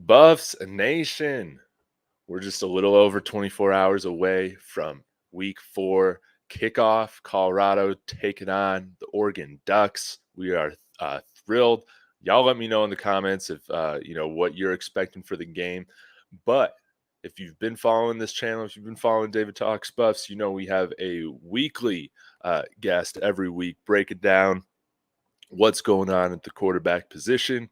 Buffs Nation. We're just a little over 24 hours away from week 4 kickoff. Colorado taking on the Oregon Ducks. We are thrilled. Y'all let me know in the comments if what you're expecting for the game. But if you've been following this channel, if you've been following David Talks Buffs, you know we have a weekly guest every week breaking down what's going on at the quarterback position.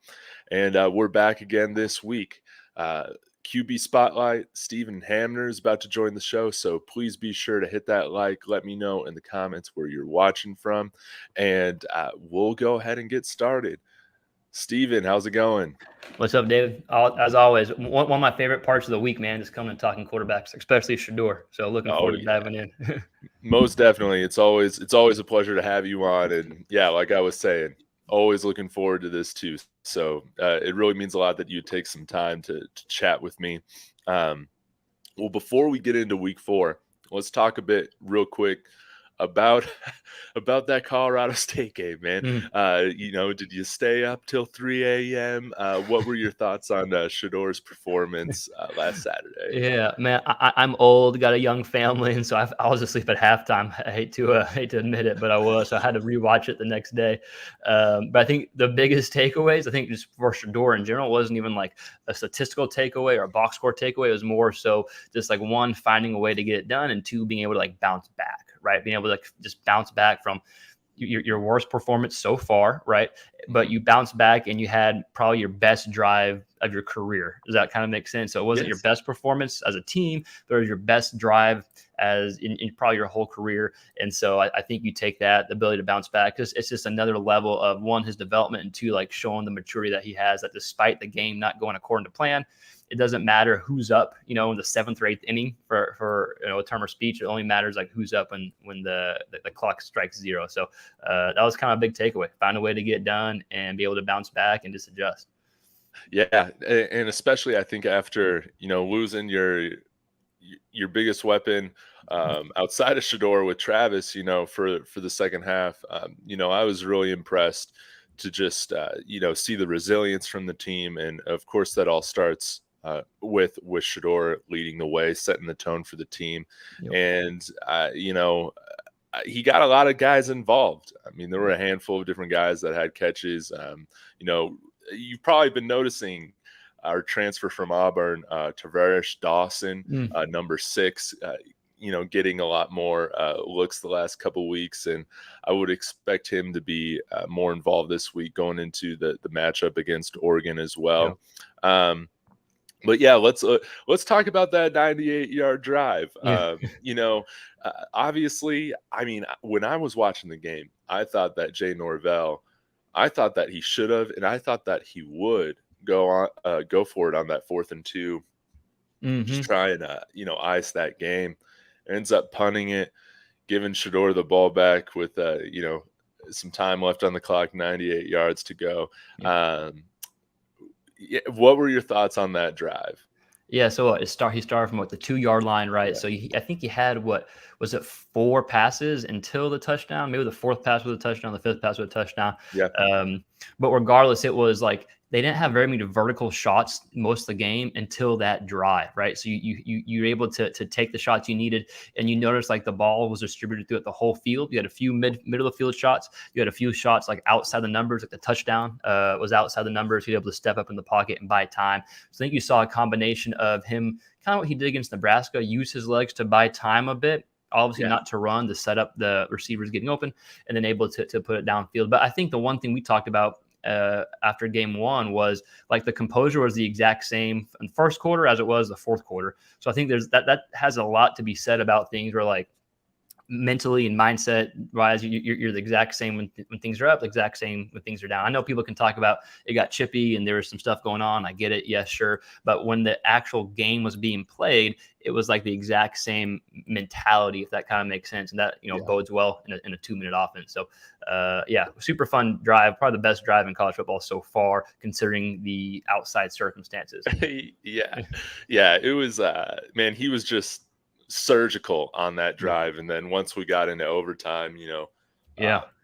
And we're back again this week. QB Spotlight, Stephen Hamner is about to join the show, so please be sure to hit that like. Let me know in the comments where you're watching from, and we'll go ahead and get started. Stephen, how's it going? What's up, David? As always, one of my favorite parts of the week, man, is coming and talking quarterbacks, especially Shedeur. So looking forward to diving in. Most definitely. It's always a pleasure to have you on. And yeah, like I was saying, always looking forward to this too. So it really means a lot that you take some time to chat with me. Well, before we get into week 4, let's talk a bit real quick about that Colorado State game, man. Did you stay up till 3 a.m.? What were your thoughts on Shedeur's performance last Saturday? Yeah, man, I'm old, got a young family, and so I was asleep at halftime. I hate to admit it, but I was. So I had to rewatch it the next day. But I think the biggest takeaways, I think just for Shedeur in general, wasn't even like a statistical takeaway or a box score takeaway. It was more so just like, one, finding a way to get it done, and 2, being able to like bounce back, right? Being able to like just bounce back from your worst performance so far, right? But you bounced back and you had probably your best drive of your career. Does that kind of make sense? So it wasn't your best performance as a team, but it was your best drive as in probably your whole career. And so I think you take that, the ability to bounce back, because it's just another level of, 1, his development, and 2, like showing the maturity that he has, that despite the game not going according to plan, it doesn't matter who's up, in the 7th or 8th inning for a term of speech. It only matters like who's up when the clock strikes 0. So that was kind of a big takeaway. Find a way to get it done and be able to bounce back and just adjust. Yeah, and especially I think after losing your biggest weapon outside of Shedeur with Travis, for the second half, I was really impressed to just see the resilience from the team, and of course that all starts with Shedeur leading the way, setting the tone for the team. Yep. And he got a lot of guys involved. I mean, there were a handful of different guys that had catches. You've probably been noticing our transfer from Auburn, Tavares Dawson, number 6, getting a lot more looks the last couple weeks, and I would expect him to be more involved this week going into the matchup against Oregon as well. Yeah. But yeah, let's talk about that 98-yard drive. Yeah. Obviously, I mean, when I was watching the game, I thought that Jay Norvell, I thought that he should have, and I thought that he would go for it on that 4th and 2, just try and ice that game. Ends up punting it, giving Shedeur the ball back with some time left on the clock, 98 yards to go. Yeah. What were your thoughts on that drive? Yeah, so he started from the 2-yard line, right? Yeah. So I think he had 4 passes until the touchdown. Maybe the 4th pass was a touchdown, the 5th pass was a touchdown. Yeah. But regardless, it was like they didn't have very many vertical shots most of the game until that drive, right? So you were able to take the shots you needed, and you noticed like the ball was distributed throughout the whole field. You had a few middle of the field shots. You had a few shots like outside the numbers, like the touchdown was outside the numbers. He was able to step up in the pocket and buy time. So I think you saw a combination of him, kind of what he did against Nebraska, use his legs to buy time a bit. Obviously, not to run, to set up the receivers getting open, and then able to put it downfield. But I think the one thing we talked about after game 1 was like the composure was the exact same in the first quarter as it was the 4th quarter. So I think there's that has a lot to be said about things where like mentally and mindset wise, you're the exact same when things are up, the exact same when things are down. I know people can talk about it got chippy and there was some stuff going on. I get it. Yes, sure. But when the actual game was being played, it was like the exact same mentality, if that kind of makes sense. And that, bodes well in a 2-minute offense. So super fun drive, probably the best drive in college football so far, considering the outside circumstances. Yeah. It was, man, he was just surgical on that drive. And then once we got into overtime,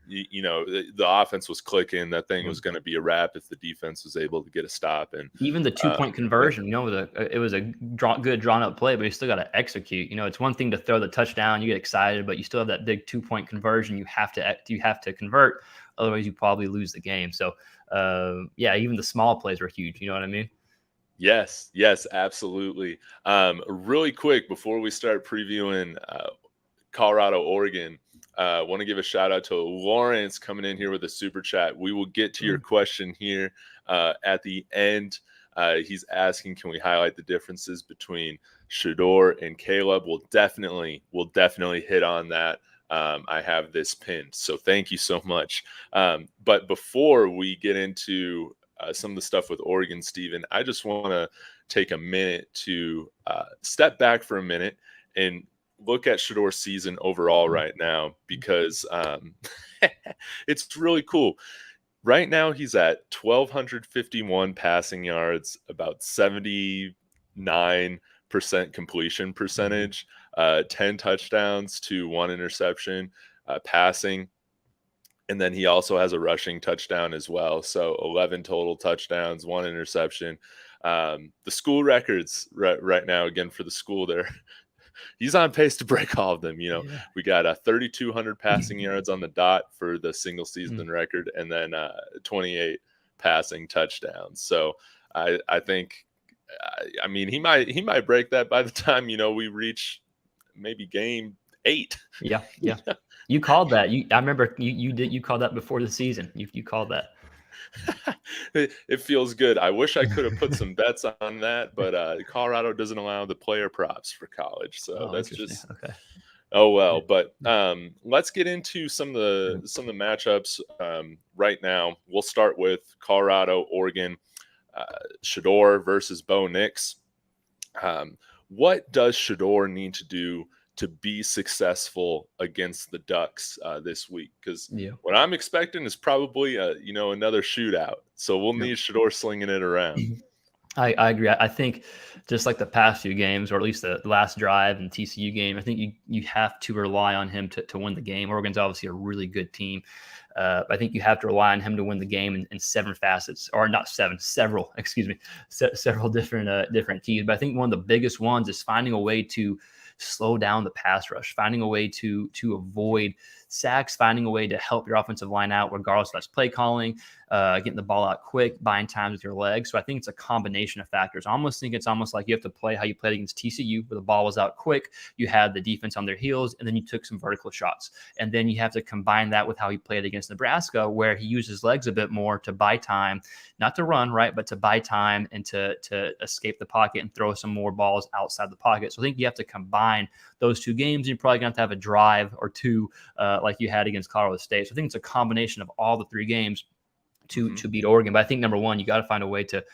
the offense was clicking. That thing was going to be a wrap if the defense was able to get a stop. And even the 2-point conversion, it was a good drawn up play, but you still got to execute. It's one thing to throw the touchdown, you get excited, but you still have that big 2-point conversion. You have to convert, otherwise you probably lose the game. So even the small plays were huge. You know what I mean? Yes, absolutely. Really quick before we start previewing Colorado, Oregon, I want to give a shout out to Lawrence coming in here with a super chat. We will get to your question here at the end. He's asking, can we highlight the differences between Shedeur and Caleb? We'll definitely hit on that. I have this pinned, so thank you so much. But before we get into some of the stuff with Oregon, Steven, I just want to take a minute to step back for a minute and look at Shedeur's season overall right now, because it's really cool. Right now, he's at 1,251 passing yards, about 79% completion percentage, 10 touchdowns to 1 interception, passing. And then he also has a rushing touchdown as well. So 11 total touchdowns, 1 interception. The school records right now, again, for the school there, he's on pace to break all of them. We got 3,200 passing yards on the dot for the single season record, and then 28 passing touchdowns. So I think, he might break that by the time, we reach maybe game 8. Yeah. You called that. I remember you called that before the season. You called that. It feels good. I wish I could have put some bets on that, but Colorado doesn't allow the player props for college, so that's just okay. Oh well. But let's get into some of the matchups right now. We'll start with Colorado, Oregon, Shedeur versus Bo Nix. What does Shedeur need to do to be successful against the Ducks this week? Because what I'm expecting is probably another shootout. So we'll need Shedeur slinging it around. I agree. I think just like the past few games, or at least the last drive and TCU game, I think you have to rely on him to win the game. Oregon's obviously a really good team. I think you have to rely on him to win the game in several different keys. But I think one of the biggest ones is finding a way to slow down the pass rush, finding a way to avoid sacks, finding a way to help your offensive line out, regardless of that's play calling, getting the ball out quick, buying times with your legs. So I think it's a combination of factors. I almost think it's almost like you have to play how you played against TCU, where the ball was out quick, you had the defense on their heels, and then you took some vertical shots. And then you have to combine that with how he played against Nebraska, where he used his legs a bit more to buy time, not to run, right, but to buy time and to escape the pocket and throw some more balls outside the pocket. So I think you have to combine those two games, and you're probably going to have a drive or two like you had against Colorado State. So I think it's a combination of all the 3 games to beat Oregon. But I think, number one, you got to find a way to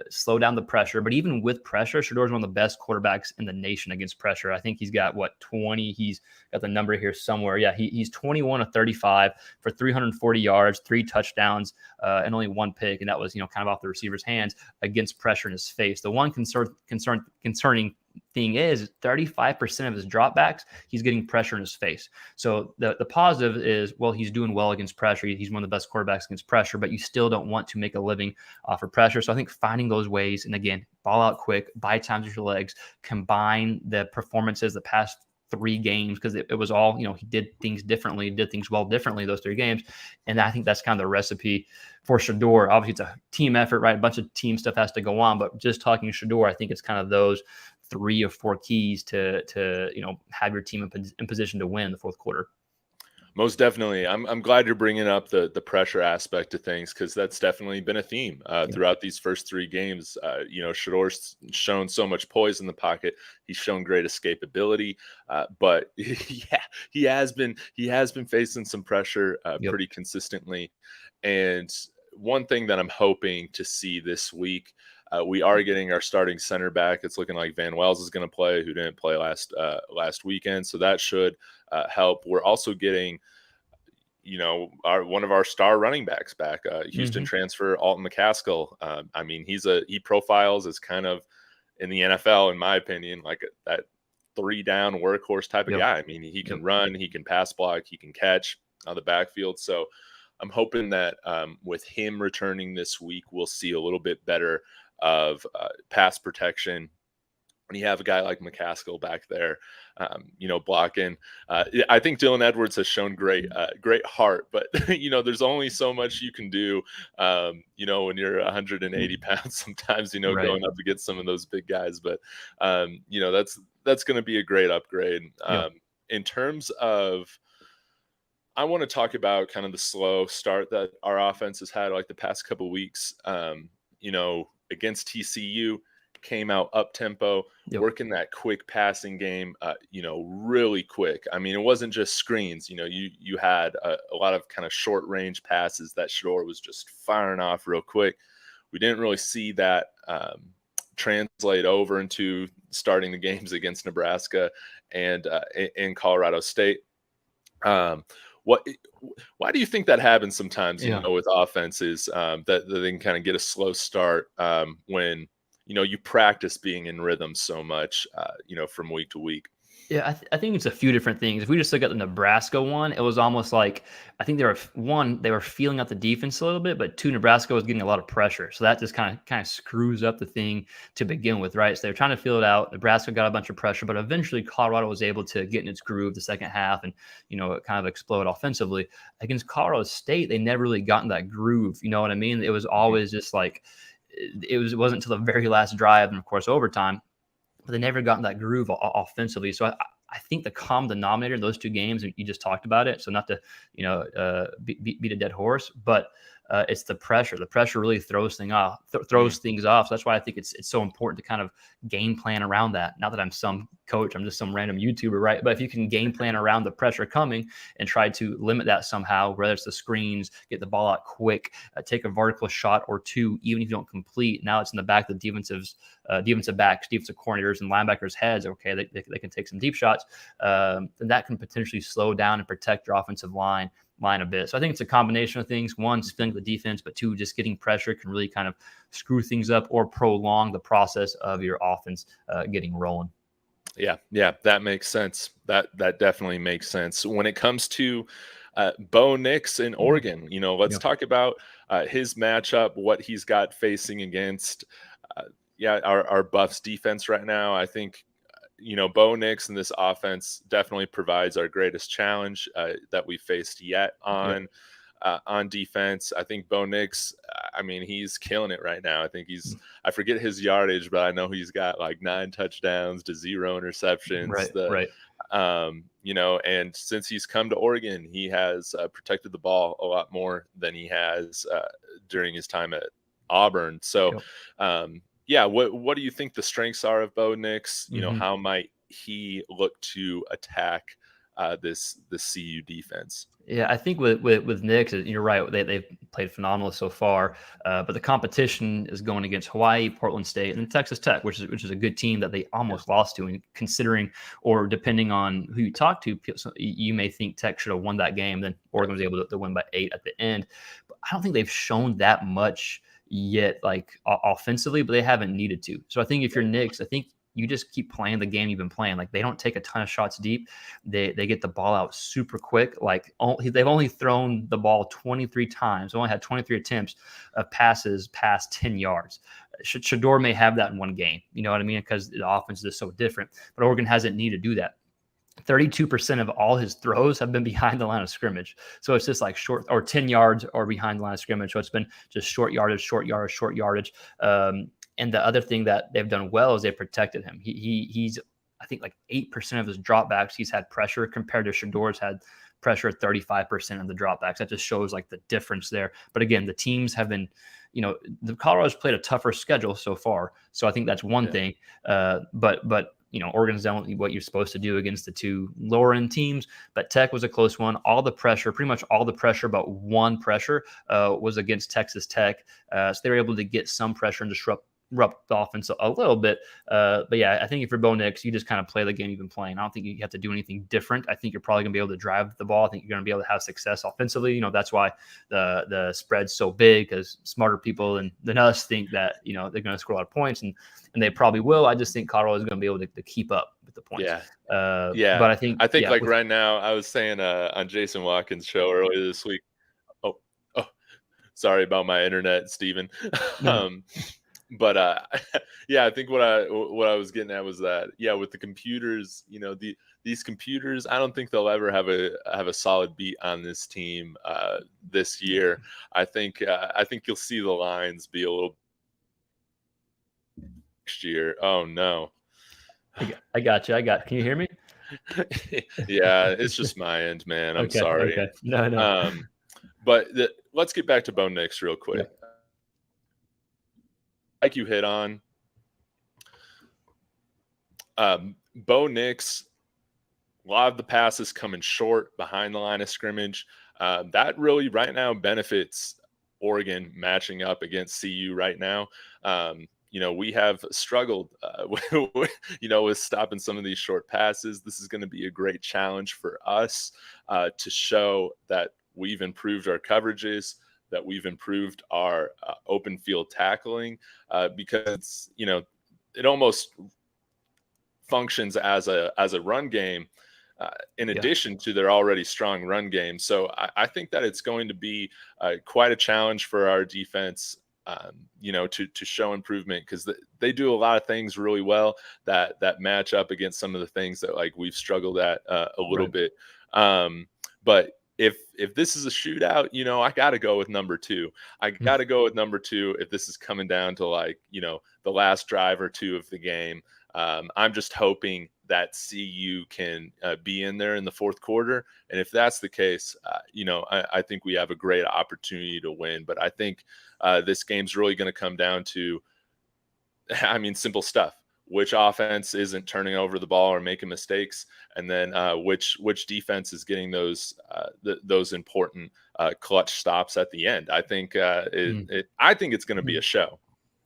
slow down the pressure. But even with pressure, Shedeur is one of the best quarterbacks in the nation against pressure. I think he's got 20. He's got the number here somewhere. Yeah, he's 21 of 35 for 340 yards, 3 touchdowns, and only 1 pick, and that was kind of off the receiver's hands against pressure in his face. The one concerning thing is 35% of his dropbacks, he's getting pressure in his face. So the positive is, well, he's doing well against pressure. He's one of the best quarterbacks against pressure, but you still don't want to make a living off of pressure. So I think finding those ways, and again, ball out quick, buy times with your legs, combine the performances the past 3 games, because it was all, he did things differently, did things well differently those 3 games. And I think that's kind of the recipe for Shedeur. Obviously, it's a team effort, right? A bunch of team stuff has to go on, but just talking Shedeur, I think it's kind of those 3 or 4 keys to have your team in position to win in the fourth quarter. Most definitely. I'm glad you're bringing up the pressure aspect of things, because that's definitely been a theme throughout these first 3 games. Shedeur's shown so much poise in the pocket. He's shown great escapability, but he has been facing some pressure pretty consistently. And one thing that I'm hoping to see this week, we are getting our starting center back. It's looking like Van Wells is going to play, who didn't play last weekend. So that should help. We're also getting, one of our star running backs back, Houston transfer Alton McCaskill. He profiles as kind of in the NFL, in my opinion, like that 3-down workhorse type of guy. He can run, he can pass block, he can catch. the backfield. So I'm hoping that with him returning this week, we'll see a little bit better of pass protection. When you have a guy like McCaskill back there, blocking, I think Dylan Edwards has shown great heart, but there's only so much you can do. When you're 180 pounds, sometimes Right. going up against some of those big guys. But that's going to be a great upgrade. Yep. In terms of, I want to talk about kind of the slow start that our offense has had like the past couple weeks. Against TCU, came out up tempo, Yep. working that quick passing game, really quick. I mean, it wasn't just screens. You had a lot of kind of short range passes that Shedeur was just firing off real quick. We didn't really see that translate over into starting the games against Nebraska and in Colorado State. Why do you think that happens sometimes, Yeah. with offenses, that they can kind of get a slow start when you practice being in rhythm so much, from week to week? Yeah, I think it's a few different things. If we just look at the Nebraska one, it was almost like I think they were feeling out the defense a little bit, but two, Nebraska was getting a lot of pressure, so that just kind of screws up the thing to begin with, right? So they were trying to feel it out. Nebraska got a bunch of pressure, but eventually Colorado was able to get in its groove the second half, and it kind of explode offensively. Against Colorado State, they never really got in that groove. You know what I mean? It was always just like it wasn't until the very last drive, and of course overtime, but they never got in that groove offensively. So I think the common denominator in those two games, you just talked about it. So not to, beat a dead horse, but it's the pressure. The pressure really throws things off. So that's why I think it's so important to kind of game plan around that. Not that I'm some coach, I'm just some random YouTuber, right? But if you can game plan around the pressure coming and try to limit that somehow, whether it's the screens, get the ball out quick, take a vertical shot or two, even if you don't complete. Now it's in the back of the defensive backs, defensive coordinators, and linebackers' heads. Okay, they can take some deep shots. Then that can potentially slow down and protect your offensive line a bit. So I think it's a combination of things. One, filling the defense, but two, just getting pressure can really kind of screw things up or prolong the process of your offense getting rolling. Yeah, that makes sense. That definitely makes sense. When it comes to Bo Nix in Oregon, let's Yeah. talk about his matchup, what he's got facing against our Buffs defense right now. I think Bo Nix and this offense definitely provides our greatest challenge that we faced yet on defense. I think Bo Nix, I mean, he's killing it right now. I think I forget his yardage, but I know he's got like 9 touchdowns to 0 interceptions. Right. And since he's come to Oregon, he has protected the ball a lot more than he has during his time at Auburn. So, what do you think the strengths are of Bo Nix? How might he look to attack this CU defense? Yeah, I think with Nix, you're right. They've played phenomenal so far, but the competition is going against Hawaii, Portland State, and Texas Tech, which is a good team that they almost lost to. And considering, or depending on who you talk to, you may think Tech should have won that game. Then Oregon was able to win by 8 at the end. But I don't think they've shown that much yet, like offensively, but they haven't needed to. So I think if you're Nix, I think you just keep playing the game you've been playing. Like they don't take a ton of shots deep. They get the ball out super quick. Like they've only thrown the ball 23 times. They only had 23 attempts of passes past 10 yards. Shedeur may have that in one game. You know what I mean? Because the offense is so different. But Oregon hasn't needed to do that. 32% of all his throws have been behind the line of scrimmage. So it's just like short or 10 yards or behind the line of scrimmage. So it's been just short yardage. And the other thing that they've done well is they protected him. He's, I think, like 8% of his dropbacks, he's had pressure compared to Shedeur's had pressure 35% of the dropbacks. That just shows like the difference there. But again, the teams have been, the Colorado's played a tougher schedule so far. So I think that's one thing. But Oregon's done what you're supposed to do against the two lower end teams. But Tech was a close one. Pretty much all the pressure, but one pressure was against Texas Tech. So they were able to get some pressure and disrupt disrupt the offense a little bit. But yeah, I think if you're Bo Nix, you just kind of play the game you've been playing. I don't think you have to do anything different. I think you're probably going to be able to drive the ball. I think you're going to be able to have success offensively. That's why the spread's so big, because smarter people than us think that, they're going to score a lot of points, and they probably will. I just think Colorado is going to be able to keep up with the points. Yeah. But I think like right now, I was saying on Jason Watkins' show earlier this week. Oh, sorry about my internet, Steven. No. But yeah, I think what I was getting at was that, with the computers, these computers, I don't think they'll ever have a solid beat on this team this year. I think you'll see the lines be a little next year. Oh no. I got you. Can you hear me? Yeah, it's just my end, man. I'm Okay. sorry. Okay. No. But let's get back to Bo Nix real quick. Yeah. Like you hit on, Bo Nix, a lot of the passes coming short behind the line of scrimmage. That really right now benefits Oregon matching up against CU right now. We have struggled, with stopping some of these short passes. This is going to be a great challenge for us to show that we've improved our coverages, that we've improved our open field tackling, because, it almost functions as a run game in addition to their already strong run game. So I think that it's going to be quite a challenge for our defense, to show improvement, because they do a lot of things really well that match up against some of the things that like we've struggled at a little bit. But if this is a shootout, I got to go with number 2. I got to go with number 2 if this is coming down to the last drive or 2 of the game. I'm just hoping that CU can be in there in the fourth quarter. And if that's the case, I think we have a great opportunity to win. But I think this game's really going to come down to, simple stuff. Which offense isn't turning over the ball or making mistakes, and then which defense is getting those important clutch stops at the end. I think I think it's going to be a show.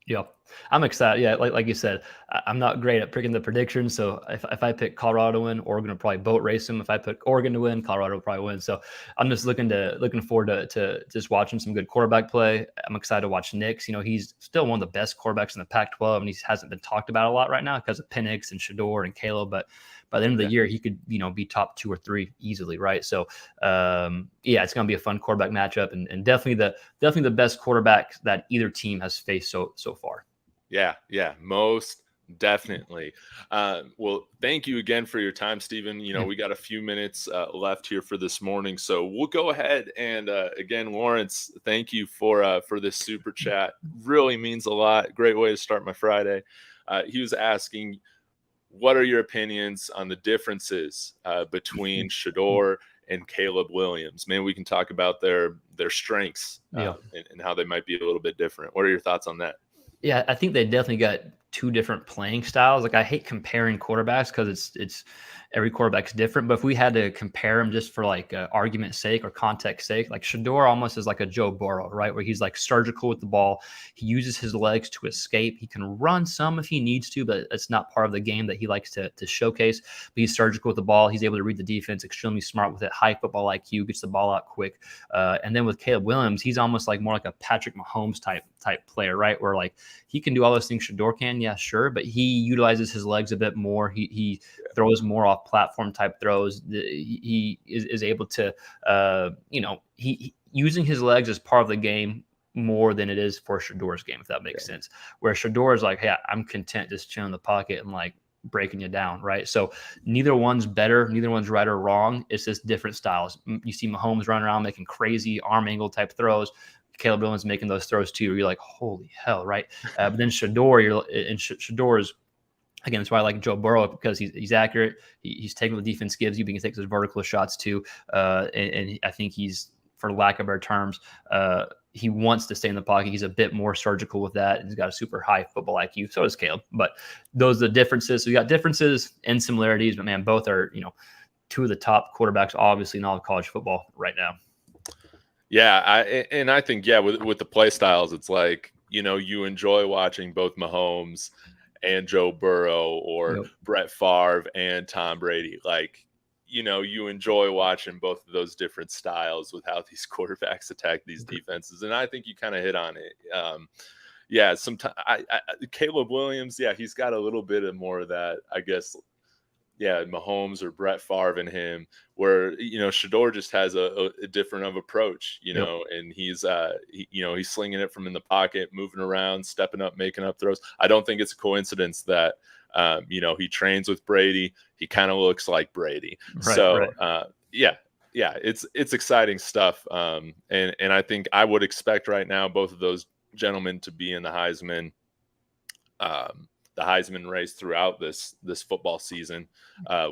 Yeah, I'm excited. Yeah, like you said, I'm not great at picking the predictions. So if I pick Colorado to win, Oregon will probably boat race them. If I pick Oregon to win, Colorado will probably win. So I'm just looking forward to just watching some good quarterback play. I'm excited to watch Nix. He's still one of the best quarterbacks in the Pac-12, and he hasn't been talked about a lot right now because of Penix and Shedeur and Caleb. But by the end of the year, he could, be top 2 or 3 easily, right? So, it's going to be a fun quarterback matchup, and definitely the best quarterback that either team has faced so far. Yeah, most definitely. Well, thank you again for your time, Steven. We got a few minutes left here for this morning, so we'll go ahead and again, Lawrence, thank you for this super chat. Really means a lot. Great way to start my Friday. He was asking, what are your opinions on the differences between Shedeur and Caleb Williams? Maybe we can talk about their strengths and how they might be a little bit different. What are your thoughts on that? Yeah, I think they definitely got 2 different playing styles. Like, I hate comparing quarterbacks because it's every quarterback's different. But if we had to compare them just for argument's sake or context sake, like Shedeur almost is like a Joe Burrow, right? Where he's like surgical with the ball. He uses his legs to escape. He can run some if he needs to, but it's not part of the game that he likes to showcase. But he's surgical with the ball. He's able to read the defense, extremely smart with it, high football IQ, gets the ball out quick. And then with Caleb Williams, he's almost like more like a Patrick Mahomes type player, right? Where like he can do all those things Shedeur can, yeah, sure, but he utilizes his legs a bit more. He throws more off platform type throws. He is able to, he using his legs as part of the game more than it is for Shedeur's game, if that makes sense. Where Shedeur is like, hey, I'm content just chilling in the pocket and like breaking you down, right? So neither one's better, neither one's right or wrong. It's just different styles. You see Mahomes running around making crazy arm angle type throws. Caleb Williams making those throws too. You're like, holy hell, right? But then Shedeur, Shedeur is, again, that's why I like Joe Burrow, because he's accurate. He's taking what the defense gives you, but he takes those vertical shots too. And I think he's, for lack of better terms, he wants to stay in the pocket. He's a bit more surgical with that. He's got a super high football IQ. So does Caleb. But those are the differences. So we got differences and similarities, but man, both are, 2 of the top quarterbacks, obviously, in all of college football right now. Yeah, I think with the play styles, it's like, you enjoy watching both Mahomes and Joe Burrow, or Yep. Brett Favre and Tom Brady. Like, you enjoy watching both of those different styles with how these quarterbacks attack these defenses. And I think you kind of hit on it. Yeah, sometimes Caleb Williams, yeah, he's got a little bit of more of that, I guess. Yeah, Mahomes or Brett Favre in him, where Shedeur just has a different of approach, Yep. and he's slinging it from in the pocket, moving around, stepping up, making up throws. I don't think it's a coincidence that he trains with Brady. He kind of looks like Brady. Right. So yeah, it's exciting stuff. And I think I would expect right now both of those gentlemen to be in the Heisman race throughout this football season,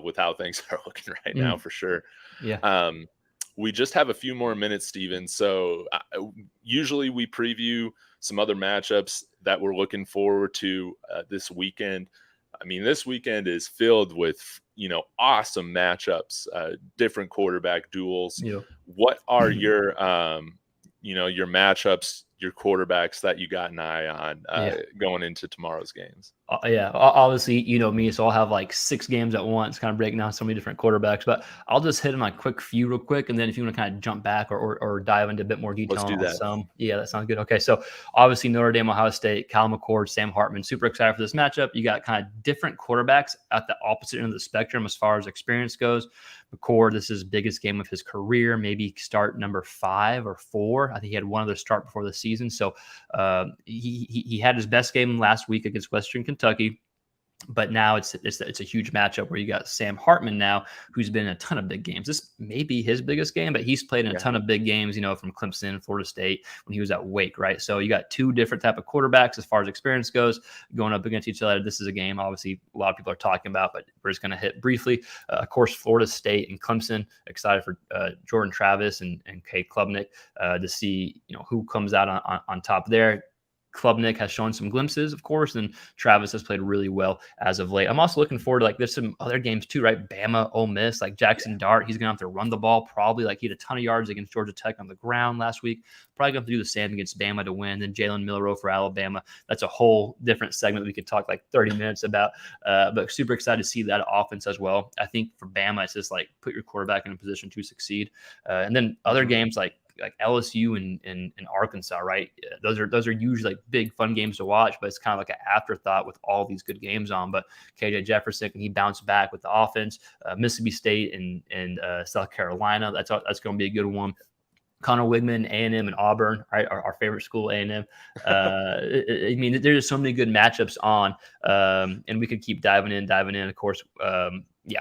with how things are looking right now, for sure. Yeah. We just have a few more minutes, Steven. So usually we preview some other matchups that we're looking forward to this weekend. I mean, this weekend is filled with, awesome matchups, different quarterback duels. Yeah. What are your matchups, your quarterbacks that you got an eye on going into tomorrow's games? Yeah, obviously, me, so I'll have like 6 games at once, kind of breaking down so many different quarterbacks. But I'll just hit on a quick few real quick, and then if you want to kind of jump back or dive into a bit more detail Let's do on that. some, yeah, that sounds good. Okay, so obviously Notre Dame, Ohio State, Kyle McCord, Sam Hartman, super excited for this matchup. You got kind of different quarterbacks at the opposite end of the spectrum as far as experience goes. McCord, this is his biggest game of his career, maybe start number 5 or 4. I think he had one other start before the season. So he had his best game last week against Western Kentucky. But now it's a huge matchup where you got Sam Hartman now, who's been in a ton of big games. This may be his biggest game, but he's played in a ton of big games, from Clemson, Florida State, when he was at Wake, right? So you got 2 different type of quarterbacks as far as experience goes going up against each other. This is a game, obviously, a lot of people are talking about, but we're just going to hit briefly. Of course, Florida State and Clemson. Excited for Jordan Travis and Cade Klubnik to see who comes out on top there. Klubnik has shown some glimpses, of course, and Travis has played really well as of late. I'm also looking forward to, there's some other games too, right? Bama, Ole Miss, Jackson Dart. He's going to have to run the ball probably. He had a ton of yards against Georgia Tech on the ground last week. Probably going to have to do the same against Bama to win. Then Jalen Milroe for Alabama. That's a whole different segment we could talk 30 minutes about. But super excited to see that offense as well. I think for Bama, it's just put your quarterback in a position to succeed. And then other games like LSU and Arkansas, right? Those are usually big fun games to watch, but it's kind of an afterthought with all these good games on. But KJ Jefferson, can he bounce back with the offense? Mississippi State and South Carolina, that's going to be a good one. Connor Wigman, A&M, and Auburn, right? Our favorite school, A&M. I mean, there's so many good matchups on, and we could keep diving in. Of course,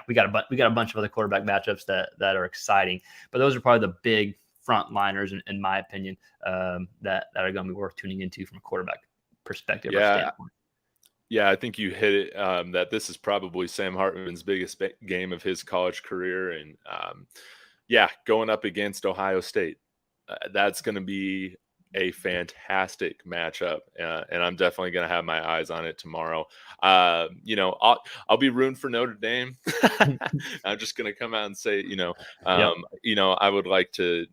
we got a bunch of other quarterback matchups that are exciting, but those are probably the big frontliners, in my opinion, that are going to be worth tuning into from a quarterback perspective. Yeah, I think you hit it. That this is probably Sam Hartman's biggest game of his college career, and going up against Ohio State, that's going to be a fantastic matchup, and I'm definitely going to have my eyes on it tomorrow. I'll be rooting for Notre Dame. I'm just going to come out and say, I would like to.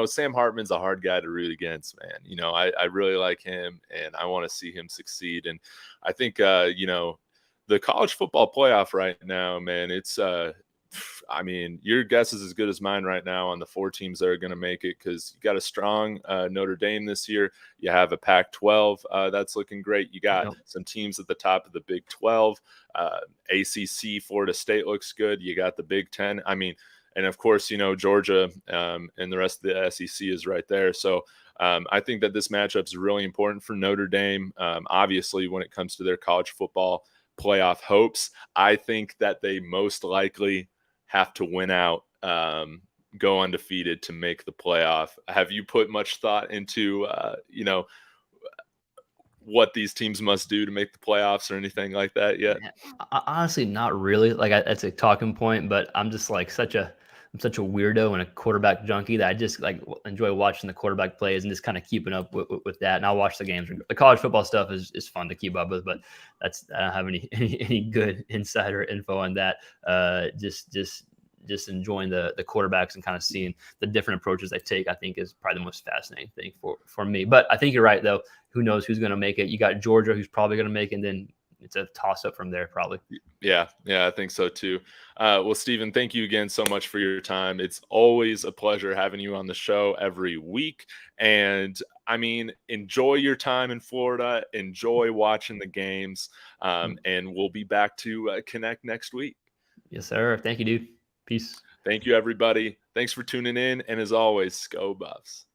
Sam Hartman's a hard guy to root against, man. I really like him, and I want to see him succeed. And I think the college football playoff right now, man, it's I mean, your guess is as good as mine right now on the 4 teams that are going to make it, because you got a strong Notre Dame this year. You have a Pac-12 that's looking great. You got some teams at the top of the Big 12. ACC, Florida State looks good. You got the Big 10. I mean, and of course, Georgia and the rest of the SEC is right there. So I think that this matchup is really important for Notre Dame. Obviously, when it comes to their college football playoff hopes, I think that they most likely have to win out, go undefeated to make the playoff. Have you put much thought into, what these teams must do to make the playoffs or anything like that yet? Honestly, not really. That's a talking point, but I'm just I'm such a weirdo and a quarterback junkie that I just enjoy watching the quarterback plays and just kind of keeping up with that. And I'll watch the games. The college football stuff is fun to keep up with, but I don't have any good insider info on that. Just just enjoying the quarterbacks and kind of seeing the different approaches they take, I think is probably the most fascinating thing for me. But I think you're right, though. Who knows who's going to make it? You got Georgia, who's probably going to make it, and then it's a toss up from there, probably. Yeah, I think so too. Well, Stephen, thank you again so much for your time. It's always a pleasure having you on the show every week. And I mean, enjoy your time in Florida, enjoy watching the games, and we'll be back to connect next week. Yes, sir. Thank you, dude. Peace. Thank you, everybody. Thanks for tuning in. And as always, go Buffs.